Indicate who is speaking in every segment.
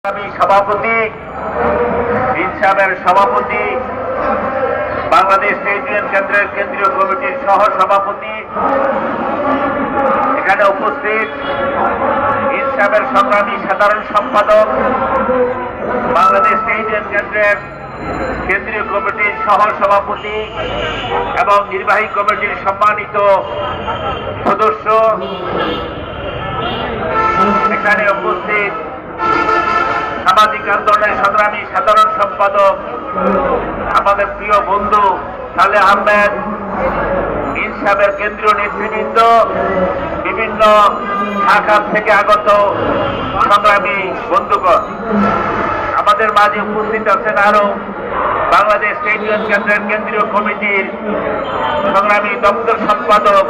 Speaker 1: সভাপতি ইনসাফের সভাপতি বাংলাদেশ ট্রেড ইউনিয়ন কেন্দ্রের কেন্দ্রীয় কমিটির সহ সভাপতি এখানে উপস্থিত ইনসাফের সংগ্রামী সাধারণ সম্পাদক বাংলাদেশ ট্রেড ইউনিয়ন কেন্দ্রের কেন্দ্রীয় কমিটির সহ সভাপতি এবং নির্বাহী কমিটির সম্মানিত সদস্য এখানে উপস্থিত সামাজিক আন্দোলনের সংগ্রামী সাধারণ সম্পাদক আমাদের প্রিয় বন্ধু সালেহ আহমেদ, ইনসাফের কেন্দ্রীয় নেতৃবৃন্দ, বিভিন্ন শাখা থেকে আগত সংগ্রামী বন্ধুগণ, আমাদের মাঝে উপস্থিত আছেন আরো বাংলাদেশ ট্রেড ইউনিয়ন কেন্দ্রের কেন্দ্রীয় কমিটির সংগ্রামী দপ্তর সম্পাদক,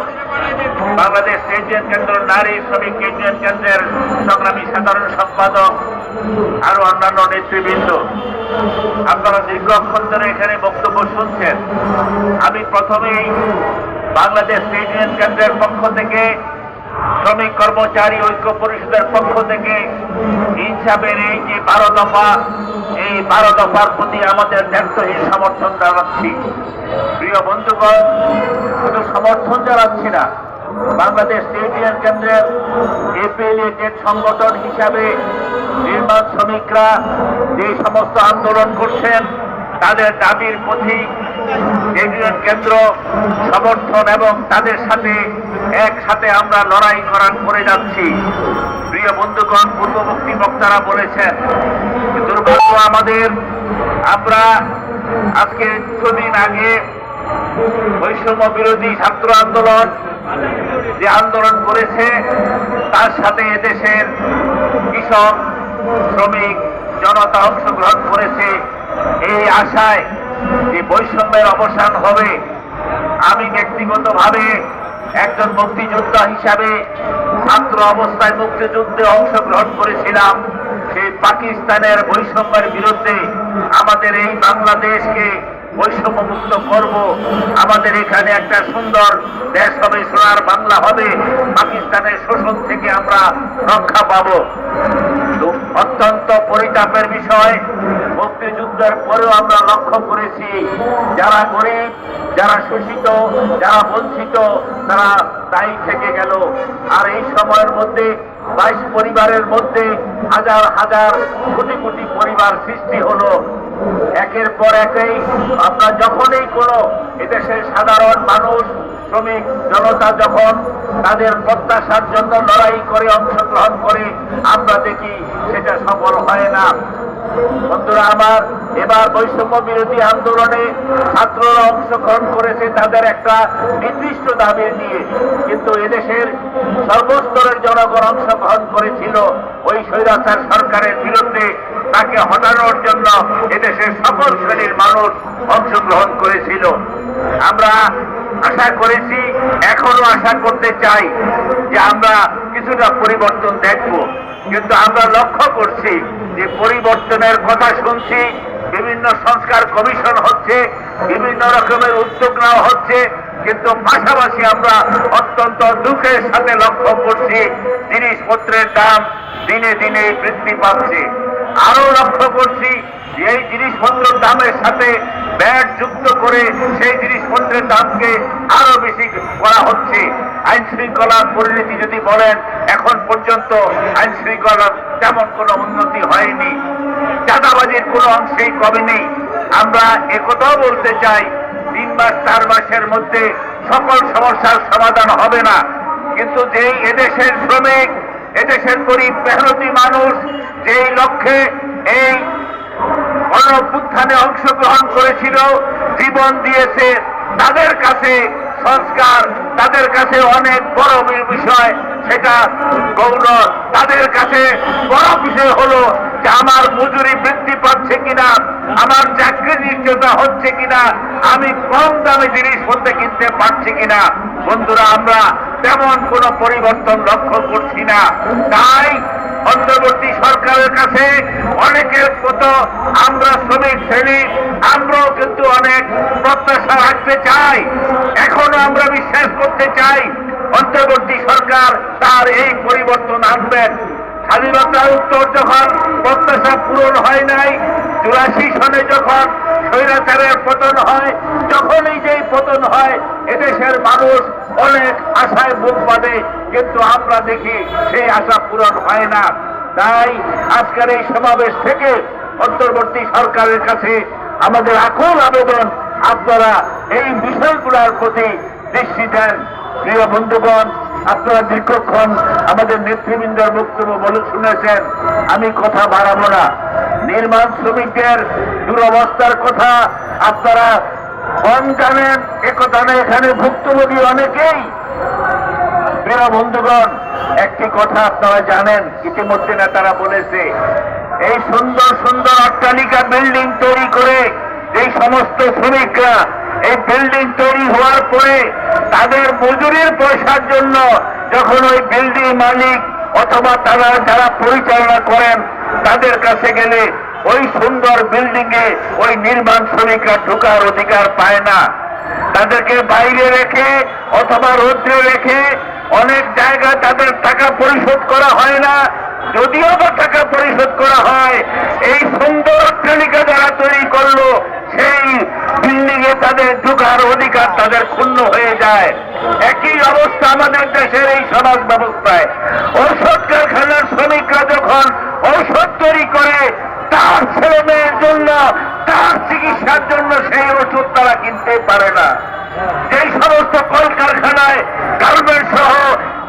Speaker 1: বাংলাদেশ ট্রেড ইউনিয়ন কেন্দ্র নারী শ্রমিক ইউনিয়ন কেন্দ্রের সংগ্রামী সাধারণ সম্পাদক, আরো অন্যান্য নেতৃবৃন্দ। আপনারা দীর্ঘক্ষণ ধরে এখানে বক্তব্য শুনছেন। আমি প্রথমেই বাংলাদেশ ট্রেড ইউনিয়ন কেন্দ্রের পক্ষ থেকে, শ্রমিক কর্মচারী ঐক্য পরিষদের পক্ষ থেকে ইনসাফের এই যে 12 দফা, এই 12 দফার প্রতি আমাদের ব্যর্থহীন সমর্থন জানাচ্ছি। প্রিয় বন্ধুগণ, শুধু সমর্থন জানাচ্ছি না, বাংলাদেশ ট্রেড ইউনিয়ন কেন্দ্রের এফিলিয়েটেড সংগঠন হিসাবে নির্মাণ শ্রমিকরা যে সমস্ত আন্দোলন করছেন তাদের দাবির প্রতি ট্রেড ইউনিয়ন কেন্দ্র সমর্থন এবং তাদের সাথে একসাথে আমরা লড়াই করে যাচ্ছি। প্রিয় বন্ধুগণ, পূর্ববর্তী বক্তারা বলেছেন, দুর্ভাগ্য আমাদের, আমরা আজকে কিছুদিন আগে বৈষম্য বিরোধী ছাত্র আন্দোলন যে আন্দোলন করেছে তার সাথে এদেশের কৃষক শ্রমিক জনতা অংশগ্রহণ করেছে এই আশায় যে বৈষম্যের অবসান হবে। আমি ব্যক্তিগতভাবে একজন মুক্তিযোদ্ধা হিসাবে ছাত্র অবস্থায় মুক্তিযুদ্ধে অংশগ্রহণ করেছিলাম। সেই পাকিস্তানের বৈষম্যের বিরুদ্ধে আমাদের এই বাংলাদেশকে বৈষম্য মুক্ত করব, আমাদের এখানে একটা সুন্দর দেশ হবে, সোনার বাংলা হবে, পাকিস্তানের শোষণ থেকে আমরা রক্ষা পাব। অত্যন্ত পরিতাপের বিষয়, মুক্তিযুদ্ধের পরেও আমরা লক্ষ্য করেছি যারা গরিব, যারা শোষিত, যারা বঞ্চিত, তারা দায়ী থেকে গেল। আর এই সময়ের মধ্যে 22 পরিবারের মধ্যে হাজার হাজার কোটি কোটি পরিবার সৃষ্টি হলো। একের পর একেই আমরা যখনই কোনো এদেশের সাধারণ মানুষ, শ্রমিক জনতা যখন তাদের প্রত্যাশার জন্য লড়াই করে অংশগ্রহণ করে, আমরা দেখি সেটা সফল হয় না। বন্ধুরা আমার, এবার বৈষম্য বিরোধী আন্দোলনে ছাত্ররা অংশগ্রহণ করেছে তাদের একটা নির্দিষ্ট দাবি নিয়ে, কিন্তু এদেশের সর্বস্তরের জনগণ অংশগ্রহণ করেছিল ওই স্বৈরাচার সরকারের বিরুদ্ধে। তাকে হটানোর জন্য এদেশের সকল শ্রেণীর মানুষ অংশগ্রহণ করেছিল। আমরা আশা করেছি, এখনো আশা করতে চাই যে আমরা কিছুটা পরিবর্তন দেখব, কিন্তু আমরা লক্ষ্য করছি যে পরিবর্তনের কথা শুনছি, বিভিন্ন সংস্কার কমিশন হচ্ছে, বিভিন্ন রকমের উদ্যোগ নেওয়া হচ্ছে, কিন্তু পাশাপাশি আমরা অত্যন্ত দুঃখের সাথে লক্ষ্য করছি জিনিসপত্রের দাম দিনে দিনে বৃদ্ধি পাচ্ছে। আরো লক্ষ্য করছি যে এই জিনিসপত্রের দামের সাথে ব্যাট যুক্ত করে সেই জিনিসপত্রের দামকে আরো বেশি করা হচ্ছে। আইন শৃঙ্খলার পরিণতি যদি বলেন, এখন পর্যন্ত আইন শৃঙ্খলার তেমন কোনো উন্নতি হয়নি, চাঁদাবাজির কোনো অংশেই কমেনি। আমরা একথাও বলতে চাই, 3 মাস 4 মাসের মধ্যে সকল সমস্যার সমাধান হবে না, কিন্তু যেই এদেশের শ্রমিক, এদেশের গরিব মেহনতি মানুষ যেই লক্ষ্যে এই গণঅভ্যুত্থানে অংশগ্রহণ করেছিল, জীবন দিয়েছে, তাদের কাছে সংস্কার, তাদের কাছে অনেক বড় বিষয়, সেটা গৌণ। তাদের কাছে বড় বিষয় হলো যে আমার মজুরি বৃদ্ধি পাচ্ছে কিনা, আমার চাকরি নিশ্চয়তা হচ্ছে কিনা, আমি কম দামে জিনিসপত্র কিনতে পারছি কিনা। বন্ধুরা, আমরা তেমন কোনো পরিবর্তন লক্ষ্য করছি না। তাই অন্তর্বর্তী সরকারের কাছে অনেকের মতো আমরা শ্রমিক শ্রেণী, আমরাও কিন্তু অনেক প্রত্যাশা রাখতে চাই। এখনো আমরা বিশ্বাস করতে চাই অন্তর্বর্তী সরকার তার এই পরিবর্তন আনবেন। স্বাধীনতার উত্তর যখন প্রত্যাশা হয় নাই। 84 সনে যখন স্বৈরাচারের পতন হয়, যখনই যেই পতন হয় এদেশের মানুষ অনেক আশায় বুক বাঁধে, কিন্তু আমরা দেখি সেই আশা পূরণ হয় না। তাই আজকের এই সমাবেশ থেকে অন্তর্বর্তী সরকারের কাছে আমাদের আকুল আবেদন, আপনারা এই বিষয়গুলোর প্রতি দৃষ্টি দেন। প্রিয় বন্ধুগণ, আপনারা দীর্ঘক্ষণ আমাদের নেতৃবৃন্দের বক্তব্য বলে শুনেছেন, আমি কথা বাড়াবো না। নির্মাণ শ্রমিকদের দুরবস্থার কথা আপনারা কম জানেন, একথা না, এখানে ভুক্তভোগী অনেকেই। প্রিয় বন্ধুগণ, একটি কথা আপনারা জানেন, ইতিমধ্যে নেতারা বলেছে, এই সুন্দর সুন্দর অট্টালিকা বিল্ডিং তৈরি করে এই সমস্ত শ্রমিকরা এই বিল্ডিং তৈরি হওয়ার পরে তাদের মজুরির পয়সার জন্য যখন ওই বিল্ডিং মালিক অথবা তারা যারা পরিচালনা করেন তাদের কাছে গেলে ওই সুন্দর বিল্ডিং এ ওই নির্মাণ শ্রমিকরা ঢোকার অধিকার পায় না। তাদেরকে বাইরে রেখে অথবা রোদ্রে রেখে অনেক জায়গায় তাদের টাকা পরিশোধ করা হয় না। যদিও বা টাকা পরিশোধ করা হয়, এই সুন্দর অট্টালিকা যারা তৈরি করলো সেই বিল্ডিং এ তাদের ঢোকার অধিকার তাদের ক্ষুণ্ণ হয়ে যায়। একই অবস্থা আমাদের দেশের এই সমাজ ব্যবস্থায়। ঔষধ কারখানার শ্রমিকরা যখন ঔষধ তৈরি করে তার ছেলে মেয়ের জন্য, তার চিকিৎসার জন্য সেই ওষুধ তারা কিনতে পারে না। যেই সমস্ত কলকারখানায় গার্মেন্টস সহ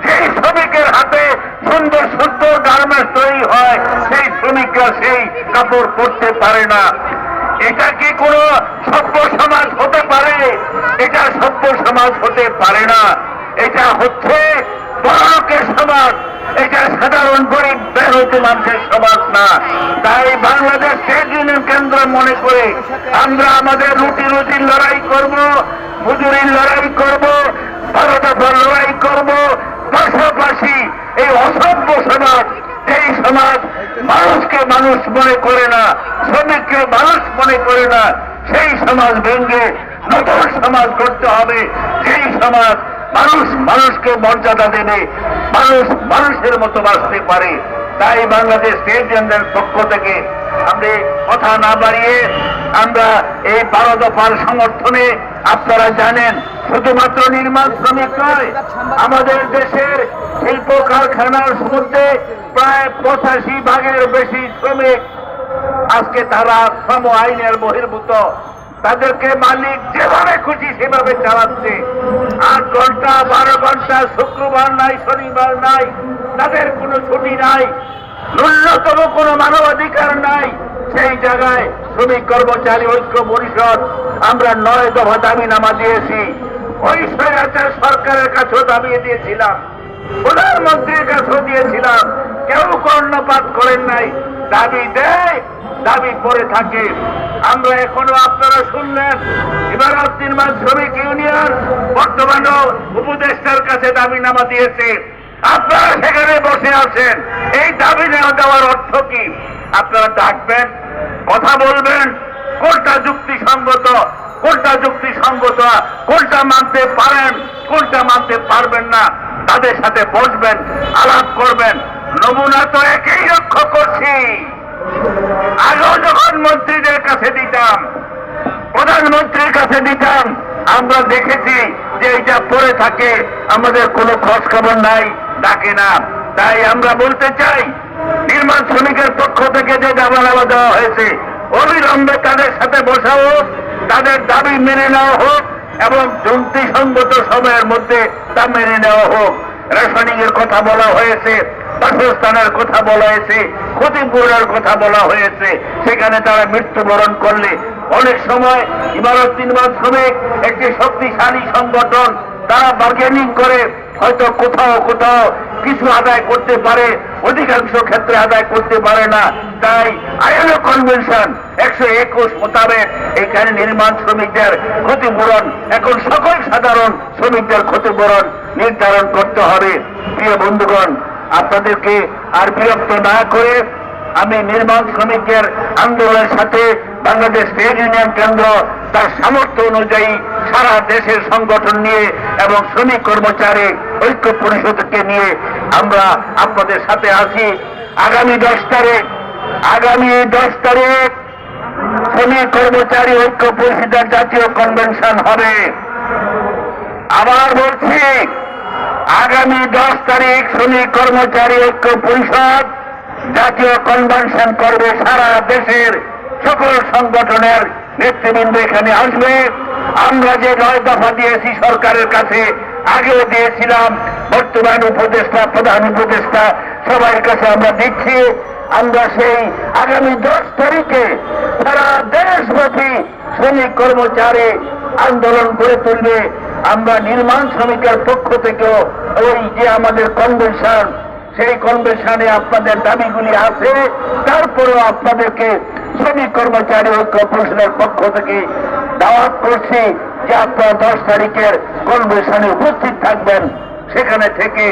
Speaker 1: যেই শ্রমিকের হাতে সুন্দর সুন্দর গার্মেন্টস তৈরি হয়, সেই শ্রমিকরা সেই কাপড় পরতে পারে না। এটা কি কোনো সভ্য সমাজ হতে পারে? এটা সভ্য সমাজ হতে পারে না। এটা হচ্ছে বড়লোকের সমাজ, এটা সাধারণ গরিব মেহনতি মানুষের সমাজ না। তাই বাংলাদেশ ট্রেড ইউনিয়ন কেন্দ্র মনে করে আমরা আমাদের রুটি রুটির লড়াই করব, মজুরির লড়াই করব, ভারতের লড়াই করব। পাশাপাশি এই অসভ্য সমাজ, এই সমাজ মানুষকে মানুষ মনে করে না, শ্রমিককে মানুষ মনে করে না, সেই সমাজ ভেঙে নতুন সমাজ করতে হবে। সেই সমাজ মানুষ মানুষকে মর্যাদা দেবে, মানুষ মানুষের মতো বাঁচতে পারে। তাই বাংলাদেশ ট্রেড ইউনিয়নের পক্ষ থেকে আমরা কথা না বাড়িয়ে আমরা এই 12 দফার সমর্থনে, আপনারা জানেন শুধুমাত্র নির্মাণ শ্রমিক নয়, আমাদের দেশের শিল্প কারখানার মধ্যে প্রায় 85% বেশি শ্রমিক আজকে তারা শ্রম আইনের বহির্ভূত। তাদেরকে মালিক যেভাবে খুশি সেভাবে চালাচ্ছে। 8 ঘন্টা 12 ঘন্টা, শুক্রবার নাই, শনিবার নাই, তাদের কোনো ছুটি নাই, ন্যূনতম কোনো মানবাধিকার নাই। সেই জায়গায় শ্রমিক কর্মচারী ঐক্য পরিষদ আমরা 9 দফা দাবিনামা দিয়েছি। ওই স্বৈরাচার সরকারের কাছেও দাবিয়ে দিয়েছিলাম, প্রধানমন্ত্রীর কাছেও দিয়েছিলাম, কেউ কর্ণপাত করেন নাই। দাবি দেয়, দাবি পরে থাকে। আমরা এখনো, আপনারা শুনলেন, ইমারত নির্মাণ শ্রমিক ইউনিয়ন বর্তমানে উপদেষ্টার কাছে দাবিনামা দিয়েছে। আপনারা সেখানে বসে আছেন, এই দাবি না দেওয়ার অর্থ কি? আপনারা ডাকবেন, কথা বলবেন, কোনটা যুক্তিসঙ্গত, কোনটা যুক্তিসঙ্গত, কোনটা মানতে পারেন, কোনটা মানতে পারবেন না, তাদের সাথে বসবেন, আলাপ করবেন। নমুনা তো একই লক্ষ্য করছি। আগেও যখন মন্ত্রীদের কাছে দিতাম, প্রধানমন্ত্রীর কাছে দিতাম, আমরা দেখেছি যে এটা পড়ে থাকে, আমাদের কোনো খোঁজ খবর নাই, ডাকে না। তাই আমরা বলতে চাই, নির্মাণ শ্রমিকের পক্ষ থেকে যে দাবিনামা দেওয়া হয়েছে অবিলম্বে তাদের সাথে বসা হোক, তাদের দাবি মেনে নেওয়া হোক এবং যুক্তিসঙ্গত সময়ের মধ্যে তা মেনে নেওয়া হোক। রেশনিং এর কথা বলা হয়েছে, বাসস্থানের কথা বলা হয়েছে, ক্ষতিপূরণের কথা বলা হয়েছে। সেখানে তারা মৃত্যুবরণ করলে অনেক সময় ইমারত নির্মাণ শ্রমিক একটি শক্তিশালী সংগঠন, তারা বার্গেনিং করে হয়তো কোথাও কোথাও কিছু আদায় করতে পারে, অধিকাংশ ক্ষেত্রে আদায় করতে পারে না। তাই আইএলও কনভেনশন 121 মোতাবেক এখানে নির্মাণ শ্রমিকদের ক্ষতিপূরণ, এখন সকল সাধারণ শ্রমিকদের ক্ষতিপূরণ নির্ধারণ করতে হবে। প্রিয় বন্ধুগণ, আপনাদেরকে আর বিরক্ত না করে আমি নির্মাণ শ্রমিকদের আন্দোলনের সাথে বাংলাদেশ ট্রেড ইউনিয়ন কেন্দ্র তার সামর্থ্য অনুযায়ী সারা দেশের সংগঠন নিয়ে এবং শ্রমিক কর্মচারী ঐক্য পরিষদকে নিয়ে আমরা আপনাদের সাথে আছি। আগামী 10 তারিখ আগামী 10 তারিখ শ্রমিক কর্মচারী ঐক্য পরিষদের জাতীয় কনভেনশন হবে। আবার বলছি, আগামী 10 তারিখ শ্রমিক কর্মচারী ঐক্য পরিষদ জাতীয় কনভেনশন করবে। সারা দেশের সকল সংগঠনের নেতৃবৃন্দ এখানে আসবে। আমরা যে 9 দফা দিয়েছি সরকারের কাছে, আগেও দিয়েছিলাম, বর্তমান উপদেষ্টা, প্রধান উপদেষ্টা সবার কাছে আমরা দিচ্ছি। আমরা সেই আগামী 10 তারিখে সারা দেশব্যাপী শ্রমিক কর্মচারী আন্দোলন গড়ে তুলবে। আমরা নির্মাণ শ্রমিকের পক্ষ থেকেও ওই যে আমাদের কনভেনশন, সেই কনভেনশনে আপনাদের দাবিগুলি আছে, তারপরেও আপনাদেরকে শ্রমিক কর্মচারী ঐক্য পরিষদের পক্ষ থেকে দাওয়াত করছি যে আপনারা 10 তারিখের কনভেনশনে উপস্থিত থাকবেন। সেখানে থেকে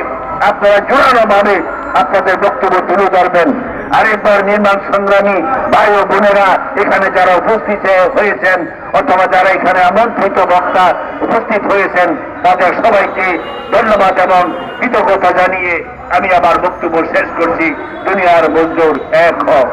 Speaker 1: আপনারা জোরালোভাবে আপনাদের বক্তব্য তুলে ধরবেন। আরেকবার নির্মাণ সংগ্রামী ভাই ও বোনেরা এখানে যারা উপস্থিত হয়েছেন অথবা যারা এখানে আমন্ত্রিত বক্তা উপস্থিত হয়েছেন, তাদের সবাইকে ধন্যবাদ এবং কৃতজ্ঞতা জানিয়ে আমি আমার বক্তব্য শেষ করছি। দুনিয়ার মজদুর এক হোক।